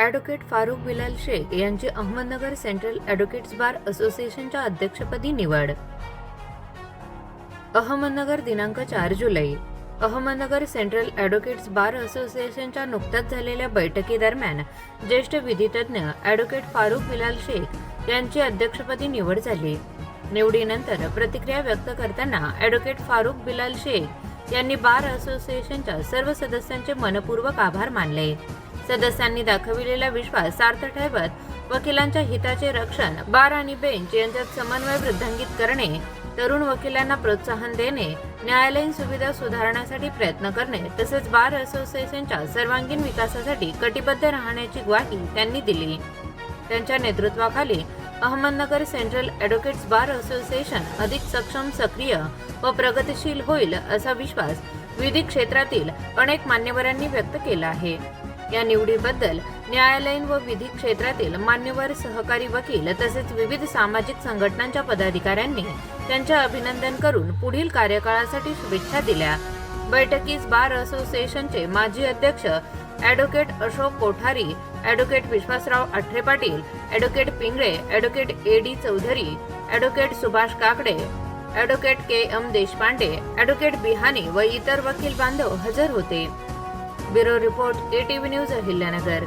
Advocate Farooq Bilal Shaikh यांची Ahmednagar central advocates बार असोसिएशनच्या अध्यक्षपदी निवड. अहमदनगर दिनांक 4 जुलै. अहमदनगर सेंट्रल ॲडव्होकेट्स बार असोसिएशनच्या नुकत्याच झालेल्या बैठकीदरम्यान ज्येष्ठ विधितज्ञ ॲडव्होकेट फारुख बिलाल शेख यांची अध्यक्षपदी निवड झाली. निवडीनंतर प्रतिक्रिया व्यक्त करताना ॲडव्होकेट फारुख बिलाल शेख यांनी बार असोसिएशनच्या सर्व सदस्यांचे मनपूर्वक आभार मानले. सदस्यांनी दाखविलेला विश्वास सार्थ ठरवत वकिलांच्या हिताचे रक्षण, बार आणि बेंच यांच्यात समन्वय वृद्धांगित करणे, तरुण वकिलांना प्रोत्साहन देणे, न्यायालयीन सुविधा सुधारण्यासाठी प्रयत्न करणे तसेच बार असोसिएशनच्या सर्वांगीण विकासासाठी कटिबद्ध राहण्याची ग्वाही त्यांनी दिली. त्यांच्या नेतृत्वाखाली Ahmednagar central advocates bar association अधिक सक्षम, सक्रिय व प्रगतिशील होईल असा विश्वास विधी क्षेत्रातील अनेक मान्यवरांनी व्यक्त केला आहे. या निवडीबद्दल न्यायालयीन व विधी क्षेत्रातील मान्यवर, सहकारी वकील तसेच विविध सामाजिक संघटनांच्या पदाधिकाऱ्यांनी त्यांचे अभिनंदन करून पुढील कार्यकाळासाठी शुभेच्छा दिल्या. बैठकीस बार असोसिएशनचे माजी अध्यक्ष advocate Ashok Kothari, advocate Vishwasrao Athare Patil, advocate Pingale, advocate A D. Chaudhari, advocate Subhash Kakade, advocate K M. Deshpande, advocate Bihani व इतर वकील बांधव हजर होते. Bureau report ATV news Ahilyanagar.